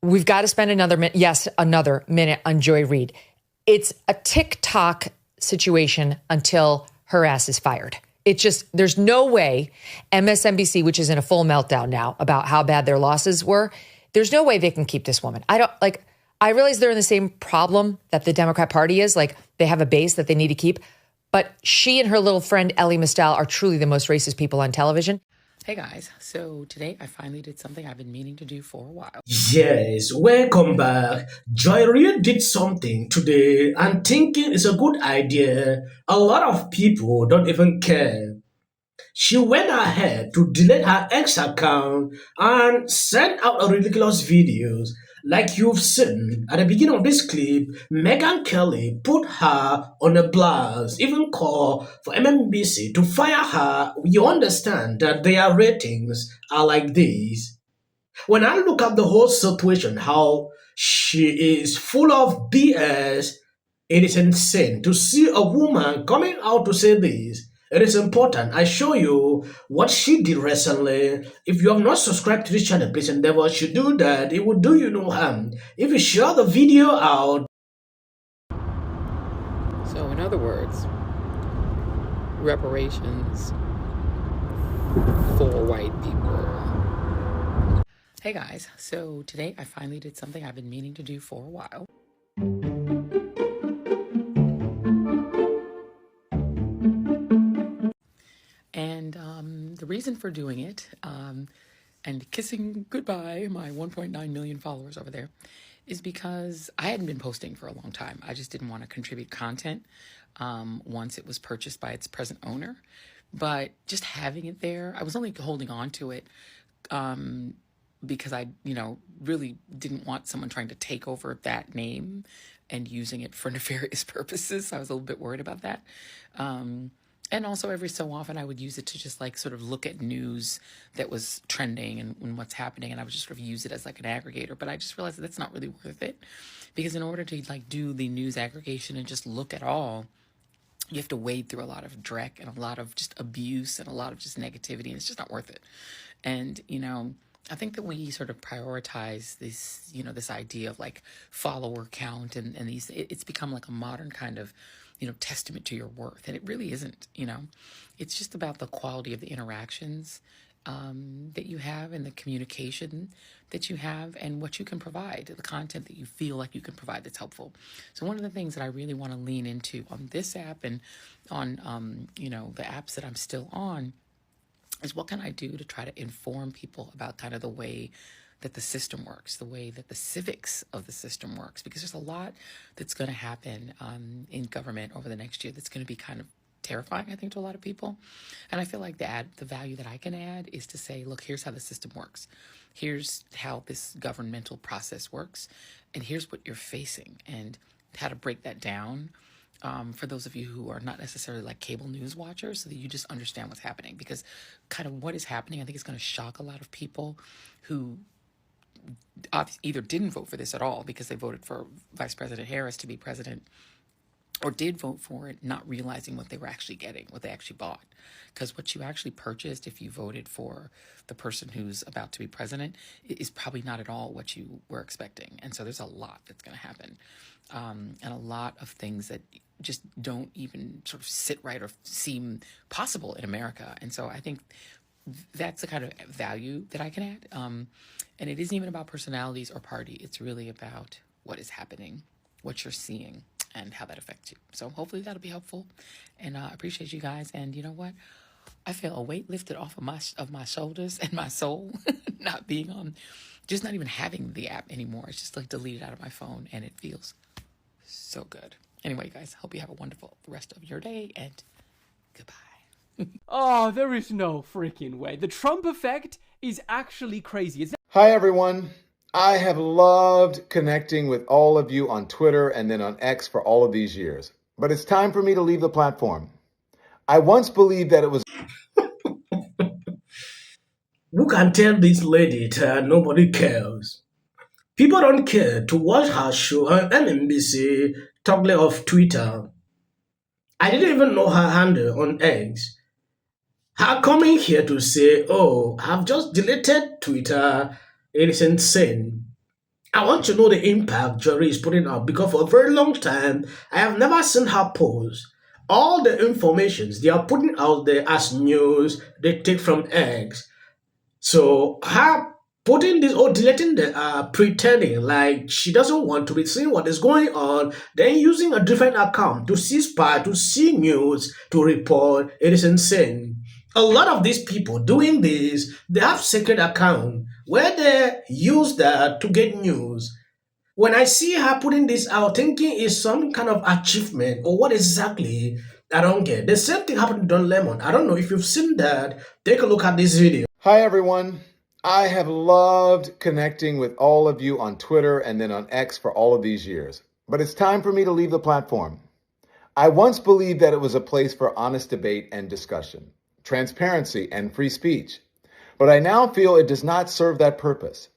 we've got to spend another minute. Yes, another minute on Joy Reid. It's a TikTok situation until her ass is fired. It just, there's no way MSNBC, which is in a full meltdown now about how bad their losses were, there's no way they can keep this woman. I realize they're in the same problem that the Democrat Party is. Like, they have a base that they need to keep. But she and her little friend, Ellie Mistal, are truly the most racist people on television. Hey guys, so today I finally did something I've been meaning to do for a while. Yes, welcome back. Joy Reid did something today and thinking it's a good idea. A lot of people don't even care. She went ahead to delete her ex account and sent out a ridiculous videos. Like you've seen at the beginning of this clip, Meghan Kelly put her on a blast, even called for MMBC to fire her. You understand that their ratings are like this. When I look at the whole situation, how she is full of BS, it is insane to see a woman coming out to say this. It is important. I show you what she did recently. If you have not subscribed to this channel, please endeavor to do that. It will do you no harm. If you share the video out. So in other words, reparations for white people. Hey guys, so today I finally did something I've been meaning to do for a while. And the reason for doing it, and kissing goodbye my 1.9 million followers over there, is because I hadn't been posting for a long time. I just didn't want to contribute content once it was purchased by its present owner. But just having it there, I was only holding on to it because I, really didn't want someone trying to take over that name and using it for nefarious purposes. I was a little bit worried about that. And also every so often I would use it to just sort of look at news that was trending and what's happening. And I would just sort of use it as an aggregator. But I just realized that that's not really worth it, because in order to do the news aggregation and just look at all, you have to wade through a lot of dreck and a lot of just abuse and a lot of just negativity. And it's just not worth it. And, I think that we sort of prioritize this, this idea of follower count and these, it's become a modern kind of, testament to your worth. And it really isn't, it's just about the quality of the interactions that you have and the communication that you have and what you can provide, the content that you feel like you can provide that's helpful. So one of the things that I really want to lean into on this app and on, the apps that I'm still on is what can I do to try to inform people about kind of the way that the system works, the way that the civics of the system works, because there's a lot that's going to happen in government over the next year that's going to be kind of terrifying, I think, to a lot of people. And I feel like the value that I can add is to say, look, here's how the system works. Here's how this governmental process works. And here's what you're facing and how to break that down. For those of you who are not necessarily cable news watchers, so that you just understand what's happening, because kind of what is happening, I think, is going to shock a lot of people who either didn't vote for this at all because they voted for Vice President Harris to be president, or did vote for it not realizing what they were actually getting, what they actually bought. Because what you actually purchased if you voted for the person who's about to be president is probably not at all what you were expecting. And so there's a lot that's going to happen. And a lot of things that just don't even sort of sit right or seem possible in America. And so I think that's the kind of value that I can add. And it isn't even about personalities or party. It's really about what is happening, what you're seeing, and how that affects you. So hopefully that'll be helpful. And I appreciate you guys. And you know what? I feel a weight lifted off of my shoulders and my soul, not being on, just not even having the app anymore. It's just deleted out of my phone, and it feels so good. Anyway, guys, hope you have a wonderful rest of your day, and goodbye. Oh, there is no freaking way. The Trump effect is actually crazy. Hi, everyone. I have loved connecting with all of you on Twitter and then on X for all of these years. But it's time for me to leave the platform. I once believed that it was... Who can tell this lady that nobody cares? People don't care to watch her show on MMBC, talking of Twitter. I didn't even know her handle on X. Her coming here to say, oh, I've just deleted Twitter, it is insane. I want to know the impact Jory is putting out because for a very long time, I have never seen her post. All the informations they are putting out there as news, they take from eggs. So her putting this or deleting the pretending like she doesn't want to be seeing what is going on, then using a different account to see spy, to see news, to report, it is insane. A lot of these people doing this, they have secret account where they use that to get news. When I see her putting this out, thinking it's some kind of achievement or what exactly, I don't get. The same thing happened to Don Lemon. I don't know if you've seen that. Take a look at this video. Hi, everyone. I have loved connecting with all of you on Twitter and then on X for all of these years, but it's time for me to leave the platform. I once believed that it was a place for honest debate and discussion, transparency and free speech, but I now feel it does not serve that purpose.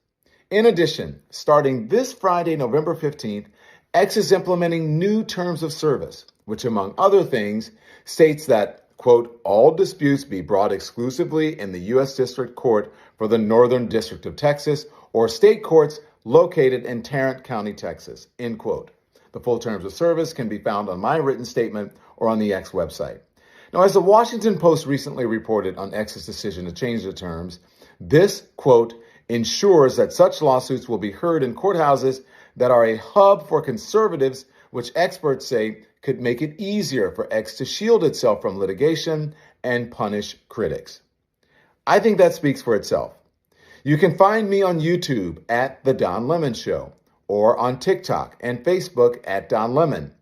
In addition, starting this Friday, November 15th, X is implementing new terms of service, which among other things states that, quote, all disputes be brought exclusively in the U.S. District Court for the Northern District of Texas or state courts located in Tarrant County, Texas, end quote. The full terms of service can be found on my written statement or on the X website. Now, as the Washington Post recently reported on X's decision to change the terms, this, quote, ensures that such lawsuits will be heard in courthouses that are a hub for conservatives, which experts say could make it easier for X to shield itself from litigation and punish critics. I think that speaks for itself. You can find me on YouTube at The Don Lemon Show, or on TikTok and Facebook at Don Lemon,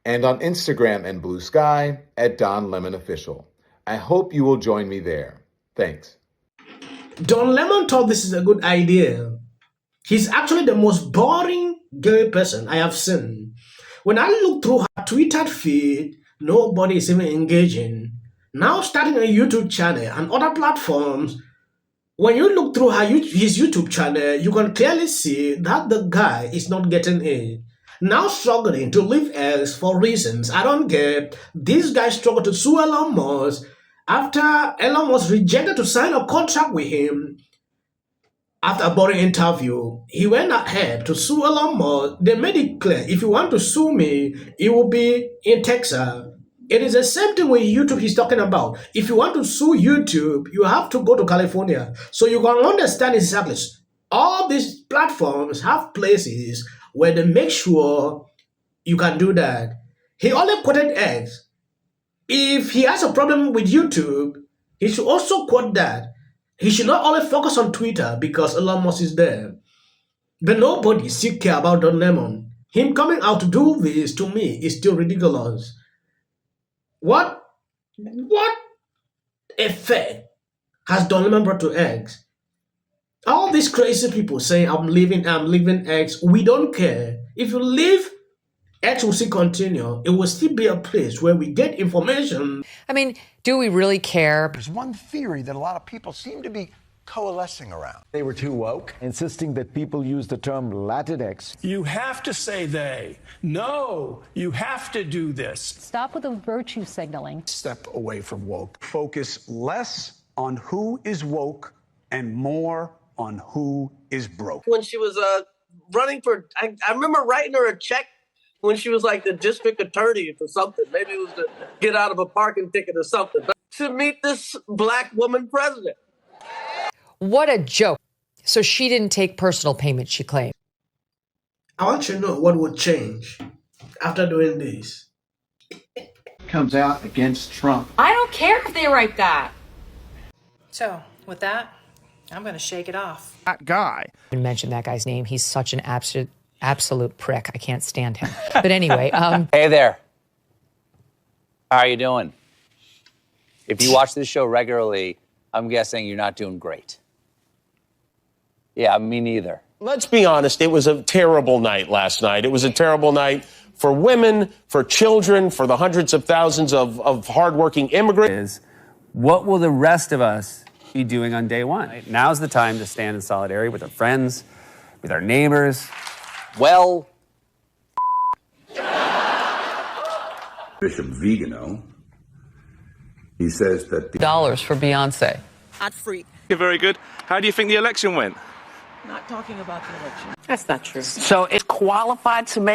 and on Instagram and Blue Sky at Don Lemon Official. I hope you will join me there. Thanks. Don Lemon thought this is a good idea. He's actually the most boring gay person I have seen. When I look through her Twitter feed, nobody is even engaging. Now starting a YouTube channel and other platforms, when you look through his YouTube channel, you can clearly see that the guy is not getting in. Now struggling to leave X for reasons I don't get. This guy struggled to sue Elon Musk after Elon Musk rejected to sign a contract with him. After a boring interview, he went ahead to sue Elon Musk. They made it clear, if you want to sue me, it will be in Texas. It is the same thing with YouTube he's talking about. If you want to sue YouTube, you have to go to California. So you can understand exactly. All these platforms have places where they make sure you can do that. He only quoted X. If he has a problem with YouTube, he should also quote that. He should not only focus on Twitter because Elon Musk is there. But nobody still care about Don Lemon. Him coming out to do this, to me, is still ridiculous. What effect has Don Lemon brought to X? All these crazy people saying, I'm leaving X. We don't care. If you leave, X will still continue. It will still be a place where we get information. I mean, do we really care? There's one theory that a lot of people seem to be coalescing around. They were too woke, insisting that people use the term Latinx. You have to say they. No, you have to do this. Stop with the virtue signaling. Step away from woke. Focus less on who is woke and more on who is broke. When she was running for, I remember writing her a check when she was like the district attorney for something. Maybe it was to get out of a parking ticket or something. But to meet this black woman president. What a joke. So she didn't take personal payment, she claimed. I want you to know what would change after doing this. Comes out against Trump. I don't care if they write that. So, with that, I'm going to shake it off. That guy. I didn't mention that guy's name. He's such an absolute prick. I can't stand him. But anyway. Hey there. How are you doing? If you watch this show regularly, I'm guessing you're not doing great. Yeah, me neither. Let's be honest, it was a terrible night last night. It was a terrible night for women, for children, for the hundreds of thousands of hardworking immigrants. What will the rest of us be doing on day one? Now's the time to stand in solidarity with our friends, with our neighbors. Well, Bishop Vigano, he says that dollars for Beyonce. Hot freak. You're very good. How do you think the election went? Not talking about the election. That's not true. So it's qualified to make